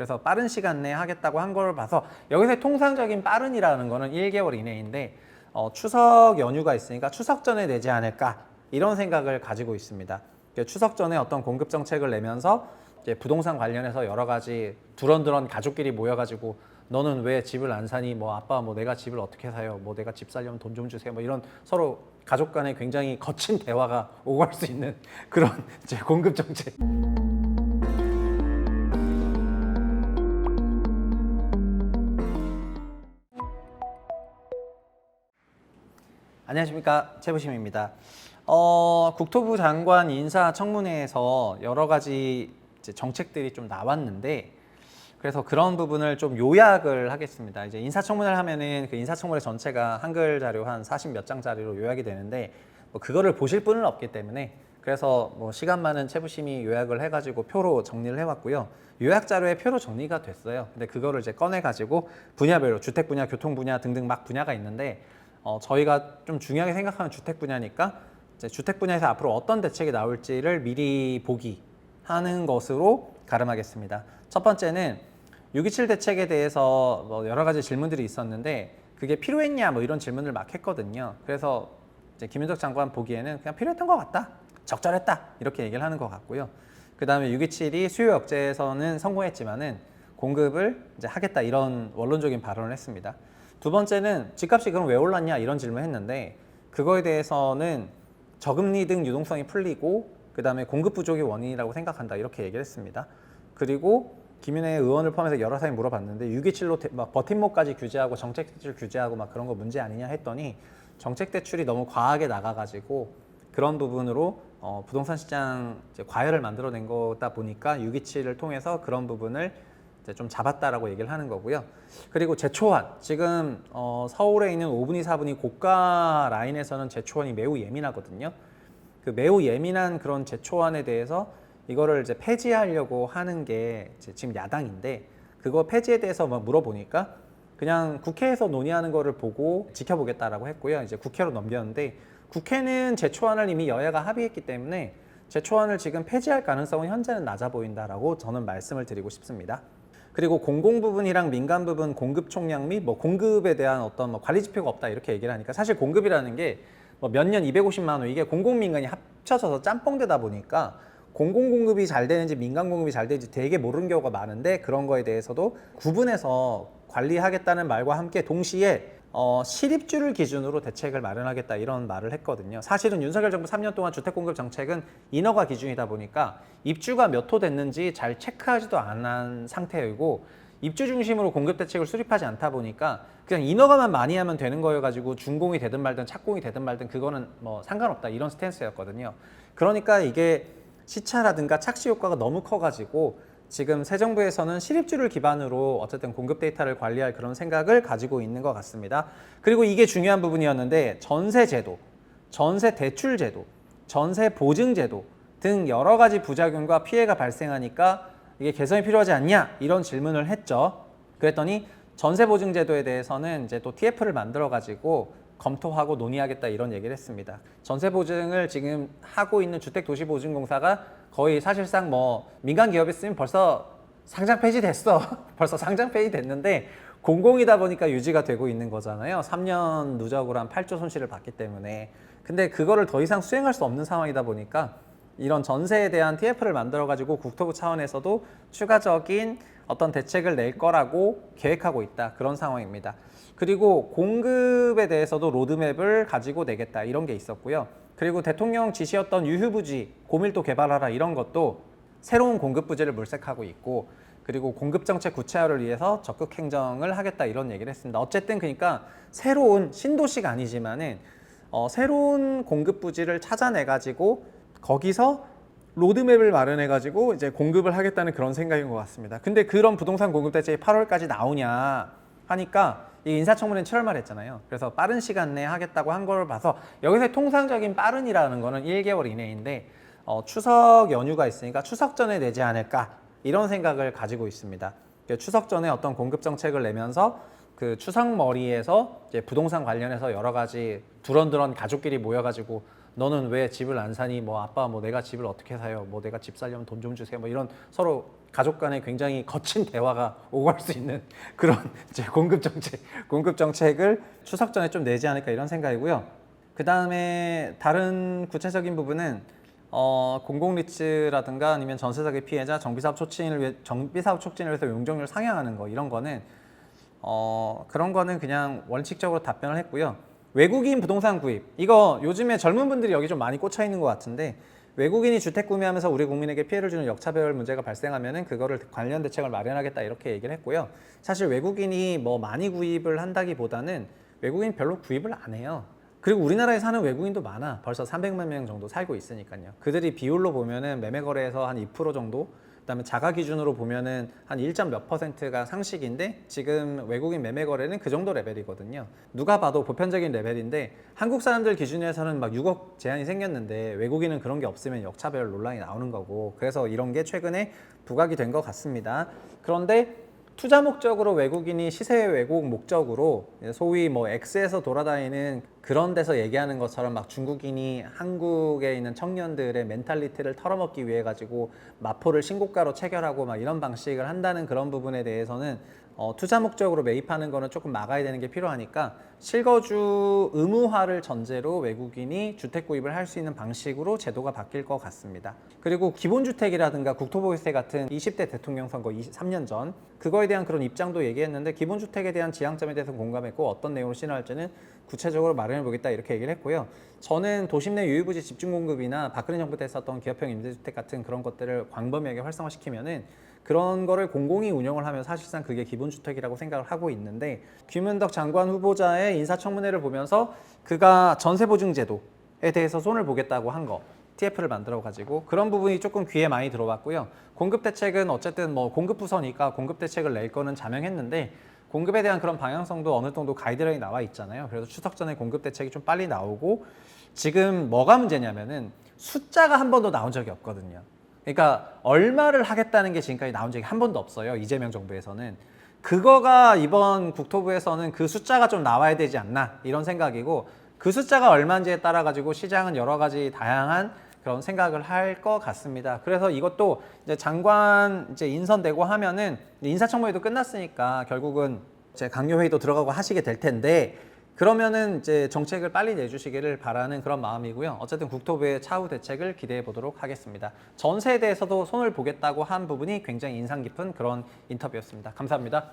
그래서 빠른 시간 내에 하겠다고 한 걸 봐서 여기서 통상적인 빠른이라는 거는 1개월 이내인데 추석 연휴가 있으니까 추석 전에 내지 않을까 이런 생각을 가지고 있습니다. 추석 전에 어떤 공급 정책을 내면서 이제 부동산 관련해서 여러 가지 두런두런 가족끼리 모여가지고 너는 왜 집을 안 사니? 뭐 아빠 뭐 내가 집을 어떻게 사요? 뭐 내가 집 사려면 돈 좀 주세요. 뭐 이런 서로 가족 간에 굉장히 거친 대화가 오고 갈 수 있는 그런 이제 공급 정책. 안녕하십니까, 최부심입니다. 국토부 장관 인사청문회에서 여러 가지 이제 정책들이 좀 나왔는데 그래서 그런 부분을 좀 요약을 하겠습니다. 이제 인사청문회를 하면은 그 인사청문회 전체가 한글 자료 한 40 몇 장짜리로 요약이 되는데 뭐 그거를 보실 분은 없기 때문에 그래서 뭐 시간 많은 최부심이 요약을 해가지고 표로 정리를 해왔고요. 요약 자료에 표로 정리가 됐어요. 근데 그거를 이제 꺼내가지고 분야별로 주택 분야, 교통 분야 등등 막 분야가 있는데 저희가 좀 중요하게 생각하는 주택 분야니까 이제 주택 분야에서 앞으로 어떤 대책이 나올지를 미리 보기 하는 것으로 가름하겠습니다. 첫 번째는 6.27 대책에 대해서 뭐 여러 가지 질문들이 있었는데 그게 필요했냐 뭐 이런 질문을 막 했거든요. 그래서 이제 김윤석 장관 보기에는 그냥 필요했던 것 같다, 적절했다 이렇게 얘기를 하는 것 같고요. 그 다음에 6.27이 수요 억제에서는 성공했지만은 공급을 이제 하겠다 이런 원론적인 발언을 했습니다. 두 번째는 집값이 그럼 왜 올랐냐 이런 질문을 했는데 그거에 대해서는 저금리 등 유동성이 풀리고 그 다음에 공급 부족이 원인이라고 생각한다 이렇게 얘기를 했습니다. 그리고 김윤혜 의원을 포함해서 여러 사람이 물어봤는데 6.27로 막 버팀목까지 규제하고 정책 대출 규제하고 막 그런 거 문제 아니냐 했더니 정책 대출이 너무 과하게 나가가지고 그런 부분으로 부동산 시장 이제 과열을 만들어낸 거다 보니까 6.27을 통해서 그런 부분을 이제 좀 잡았다라고 얘기를 하는 거고요. 그리고 제초안 지금 서울에 있는 5분위 4분위 고가 라인에서는 제초안이 매우 예민하거든요. 그 매우 예민한 그런 제초안에 대해서 이거를 이제 폐지하려고 하는 게 지금 야당인데 그거 폐지에 대해서 막 물어보니까 그냥 국회에서 논의하는 거를 보고 지켜보겠다라고 했고요. 이제 국회로 넘겼는데 국회는 제초안을 이미 여야가 합의했기 때문에 제초안을 지금 폐지할 가능성은 현재는 낮아 보인다라고 저는 말씀을 드리고 싶습니다. 그리고 공공 부분이랑 민간 부분 공급 총량 및 뭐 공급에 대한 어떤 뭐 관리 지표가 없다 이렇게 얘기를 하니까 사실 공급이라는 게 뭐 몇 년 250만 원 이게 공공 민간이 합쳐져서 짬뽕되다 보니까 공공 공급이 잘 되는지 민간 공급이 잘 되는지 되게 모르는 경우가 많은데 그런 거에 대해서도 구분해서 관리하겠다는 말과 함께 동시에 실입주를 기준으로 대책을 마련하겠다 이런 말을 했거든요. 사실은 윤석열 정부 3년 동안 주택공급 정책은 인허가 기준이다 보니까 입주가 몇 호 됐는지 잘 체크하지도 않은 상태이고 입주 중심으로 공급 대책을 수립하지 않다 보니까 그냥 인허가만 많이 하면 되는 거여가지고 준공이 되든 말든 착공이 되든 말든 그거는 뭐 상관없다 이런 스탠스였거든요. 그러니까 이게 시차라든가 착시 효과가 너무 커가지고 지금 새 정부에서는 실입주를 기반으로 어쨌든 공급 데이터를 관리할 그런 생각을 가지고 있는 것 같습니다. 그리고 이게 중요한 부분이었는데 전세 제도, 전세 대출 제도, 전세 보증 제도 등 여러 가지 부작용과 피해가 발생하니까 이게 개선이 필요하지 않냐 이런 질문을 했죠. 그랬더니 전세 보증 제도에 대해서는 이제 또 TF를 만들어 가지고 검토하고 논의하겠다 이런 얘기를 했습니다. 전세 보증을 지금 하고 있는 주택도시보증공사가 거의 사실상 뭐 민간 기업이었으면 벌써 상장 폐지됐어. 벌써 상장 폐지됐는데 공공이다 보니까 유지가 되고 있는 거잖아요. 3년 누적으로 한 8조 손실을 봤기 때문에. 근데 그거를 더 이상 수행할 수 없는 상황이다 보니까 이런 전세에 대한 TF를 만들어 가지고 국토부 차원에서도 추가적인 어떤 대책을 낼 거라고 계획하고 있다. 그런 상황입니다. 그리고 공급에 대해서도 로드맵을 가지고 내겠다 이런 게 있었고요. 그리고 대통령 지시였던 유휴부지 고밀도 개발하라 이런 것도 새로운 공급 부지를 물색하고 있고 그리고 공급 정책 구체화를 위해서 적극 행정을 하겠다 이런 얘기를 했습니다. 어쨌든 그러니까 새로운 신도시가 아니지만은 새로운 공급 부지를 찾아내 가지고 거기서 로드맵을 마련해 가지고 이제 공급을 하겠다는 그런 생각인 것 같습니다. 근데 그런 부동산 공급 대책이 8월까지 나오냐 하니까 이 인사청문회는 7월 말에 했잖아요. 그래서 빠른 시간 내에 하겠다고 한 걸 봐서 여기서 통상적인 빠른이라는 거는 1개월 이내인데 추석 연휴가 있으니까 추석 전에 내지 않을까 이런 생각을 가지고 있습니다. 추석 전에 어떤 공급 정책을 내면서 그 추석 머리에서 이제 부동산 관련해서 여러 가지 두런두런 가족끼리 모여가지고 너는 왜 집을 안 사니? 뭐 아빠 뭐 내가 집을 어떻게 사요? 뭐 내가 집 살려면 돈 좀 주세요. 뭐 이런 서로 가족 간에 굉장히 거친 대화가 오고 갈 수 있는 그런 이제 공급 정책을 추석 전에 좀 내지 않을까 이런 생각이고요. 그 다음에 다른 구체적인 부분은 공공리츠라든가 아니면 전세 사기 피해자 정비사업 촉진을 위해서 용적률 상향하는 거 이런 거는 그런 거는 그냥 원칙적으로 답변을 했고요. 외국인 부동산 구입 이거 요즘에 젊은 분들이 여기 좀 많이 꽂혀 있는 것 같은데 외국인이 주택 구매하면서 우리 국민에게 피해를 주는 역차별 문제가 발생하면은 그거를 관련 대책을 마련하겠다 이렇게 얘기를 했고요. 사실 외국인이 뭐 많이 구입을 한다기보다는 외국인 별로 구입을 안 해요. 그리고 우리나라에 사는 외국인도 많아. 벌써 300만 명 정도 살고 있으니까요. 그들이 비율로 보면은 매매 거래에서 한 2% 정도, 그다음에 자가 기준으로 보면은 한 1점 몇 %가 상식인데 지금 외국인 매매 거래는 그 정도 레벨이거든요. 누가 봐도 보편적인 레벨인데 한국 사람들 기준에서는 막 6억 제한이 생겼는데 외국인은 그런 게 없으면 역차별 논란이 나오는 거고 그래서 이런 게 최근에 부각이 된 것 같습니다. 그런데 투자 목적으로 외국인이 시세 왜곡 목적으로 소위 뭐 X에서 돌아다니는 그런 데서 얘기하는 것처럼 막 중국인이 한국에 있는 청년들의 멘탈리티를 털어먹기 위해 가지고 마포를 신고가로 체결하고 막 이런 방식을 한다는 그런 부분에 대해서는 투자 목적으로 매입하는 거는 조금 막아야 되는 게 필요하니까 실거주 의무화를 전제로 외국인이 주택 구입을 할 수 있는 방식으로 제도가 바뀔 것 같습니다. 그리고 기본주택이라든가 국토보유세 같은 20대 대통령 선거 3년 전 그거에 대한 그런 입장도 얘기했는데 기본주택에 대한 지향점에 대해서 공감했고 어떤 내용으로 신청할지는 구체적으로 마련해 보겠다 이렇게 얘기를 했고요. 저는 도심 내 유일부지 집중 공급이나 박근혜 정부 때 썼던 기업형 임대주택 같은 그런 것들을 광범위하게 활성화시키면은 그런 거를 공공이 운영을 하면 사실상 그게 기본주택이라고 생각을 하고 있는데 김은덕 장관 후보자의 인사청문회를 보면서 그가 전세보증제도에 대해서 손을 보겠다고 한 거 TF를 만들어 가지고 그런 부분이 조금 귀에 많이 들어왔고요. 공급대책은 어쨌든 뭐 공급부서니까 공급대책을 낼 거는 자명했는데 공급에 대한 그런 방향성도 어느 정도 가이드라인이 나와 있잖아요. 그래서 추석 전에 공급대책이 좀 빨리 나오고 지금 뭐가 문제냐면은 숫자가 한 번도 나온 적이 없거든요. 그러니까 얼마를 하겠다는 게 지금까지 나온 적이 한 번도 없어요. 이재명 정부에서는. 그거가 이번 국토부에서는 그 숫자가 좀 나와야 되지 않나 이런 생각이고 그 숫자가 얼마인지에 따라 가지고 시장은 여러 가지 다양한 그런 생각을 할 것 같습니다. 그래서 이것도 이제 장관 이제 인선되고 하면은 인사청문회도 끝났으니까 결국은 이제 강요회의도 들어가고 하시게 될 텐데 그러면은 이제 정책을 빨리 내주시기를 바라는 그런 마음이고요. 어쨌든 국토부의 차후 대책을 기대해 보도록 하겠습니다. 전세에 대해서도 손을 보겠다고 한 부분이 굉장히 인상 깊은 그런 인터뷰였습니다. 감사합니다.